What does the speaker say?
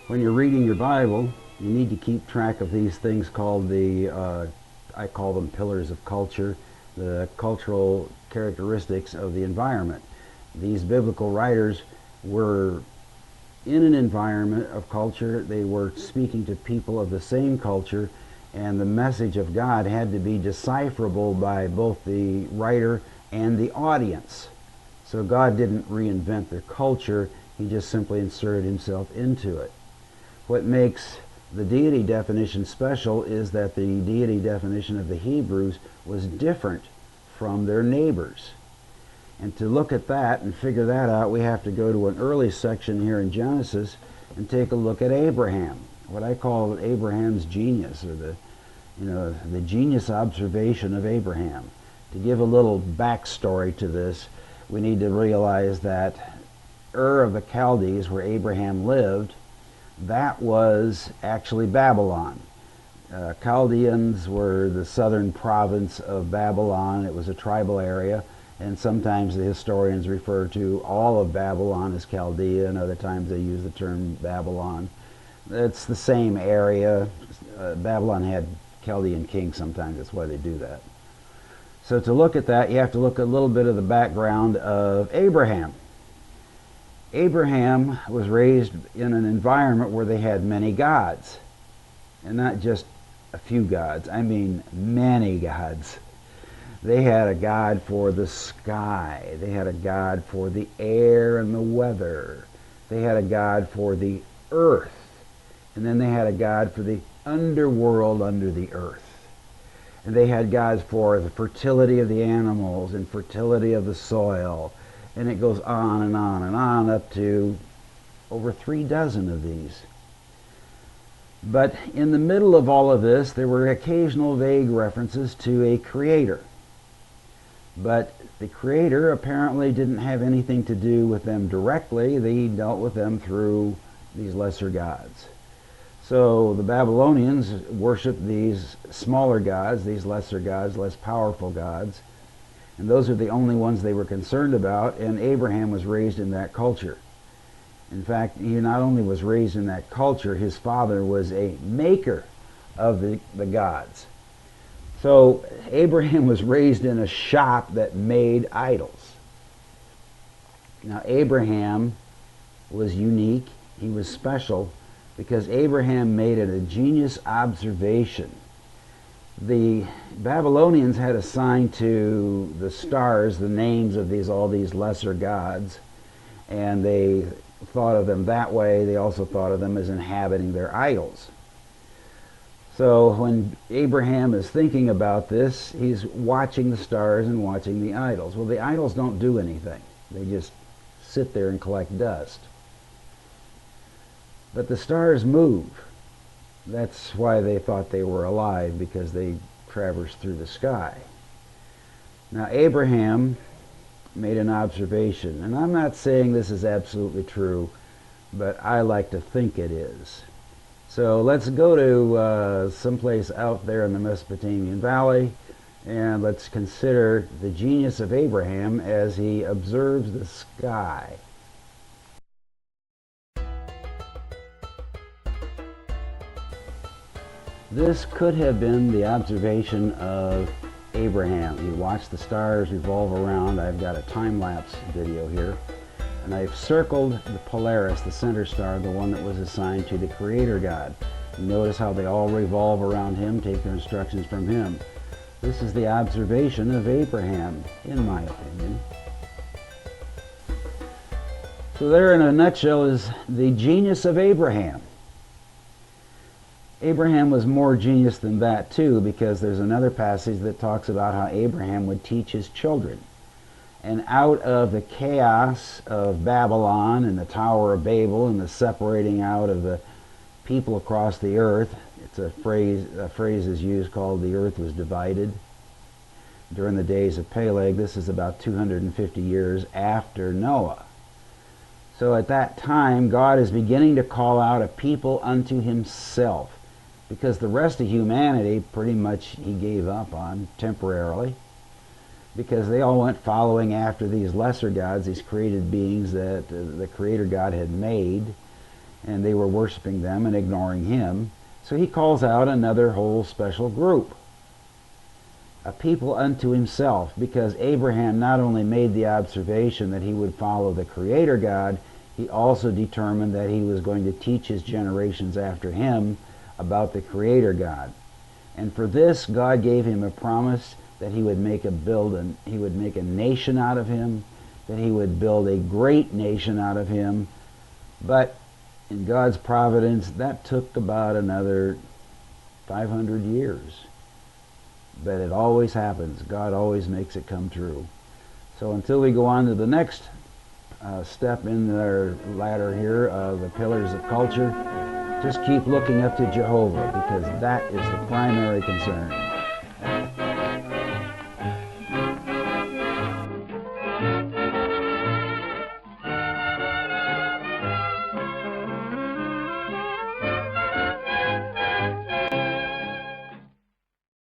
When you're reading your Bible, you need to keep track of these things called I call them pillars of culture, the cultural characteristics of the environment. These biblical writers were in an environment of culture. They were speaking to people of the same culture, and the message of God had to be decipherable by both the writer and the audience. So God didn't reinvent their culture, he just simply inserted himself into it. What makes the deity definition special is that the deity definition of the Hebrews was different from their neighbors. And to look at that and figure that out, we have to go to an early section here in Genesis and take a look at Abraham, what I call Abraham's genius, or the genius observation of Abraham. To give a little backstory to this, we need to realize that Ur of the Chaldees, where Abraham lived, that was actually Babylon. Chaldeans were the southern province of Babylon. It was a tribal area, and sometimes the historians refer to all of Babylon as Chaldea, and other times they use the term Babylon. It's the same area. Babylon had Chaldean kings sometimes, that's why they do that. So to look at that, you have to look at a little bit of the background of Abraham. Abraham was raised in an environment where they had many gods, and not just a few gods, I mean many gods. They had a god for the sky, they had a god for the air and the weather, they had a god for the earth, and then they had a god for the underworld under the earth. And they had gods for the fertility of the animals and fertility of the soil. And it goes on and on and on, up to over 36 of these. But in the middle of all of this, there were occasional vague references to a creator. But the creator apparently didn't have anything to do with them directly. They dealt with them through these lesser gods. So the Babylonians worshiped these smaller gods, these lesser gods, less powerful gods. And those are the only ones they were concerned about, and Abraham was raised in that culture. In fact, he not only was raised in that culture, his father was a maker of the gods. So Abraham was raised in a shop that made idols. Now Abraham was unique, he was special, because Abraham made it a genius observation. The Babylonians had assigned to the stars the names of all these lesser gods, and they thought of them that way. They also thought of them as inhabiting their idols. So when Abraham is thinking about this, he's watching the stars and watching the idols. Well, the idols don't do anything. They just sit there and collect dust. But the stars move. That's why they thought they were alive, because they traversed through the sky. Now Abraham made an observation, and I'm not saying this is absolutely true, but I like to think it is. So let's go to someplace out there in the Mesopotamian Valley, and let's consider the genius of Abraham as he observes the sky. This could have been the observation of Abraham. He watched the stars revolve around. I've got a time-lapse video here. And I've circled the Polaris, the center star, the one that was assigned to the Creator God. You notice how they all revolve around him, take their instructions from him. This is the observation of Abraham, in my opinion. So there in a nutshell is the genius of Abraham. Abraham was more genius than that too, because there's another passage that talks about how Abraham would teach his children. And out of the chaos of Babylon and the Tower of Babel and the separating out of the people across the earth, it's a phrase is used called the earth was divided during the days of Peleg. This is about 250 years after Noah. So at that time, God is beginning to call out a people unto himself, because the rest of humanity pretty much he gave up on temporarily, because they all went following after these lesser gods, these created beings that the Creator God had made. and they were worshiping them and ignoring him. So he calls out another whole special group, a people unto himself, because Abraham not only made the observation that he would follow the Creator God, he also determined that he was going to teach his generations after him about the Creator God. And for this, God gave him a promise that he would make a nation out of him, that he would build a great nation out of him. But in God's providence, that took about another 500 years. But it always happens. God always makes it come true. So until we go on to the next step in our ladder here of the pillars of culture, just keep looking up to Jehovah, because that is the primary concern.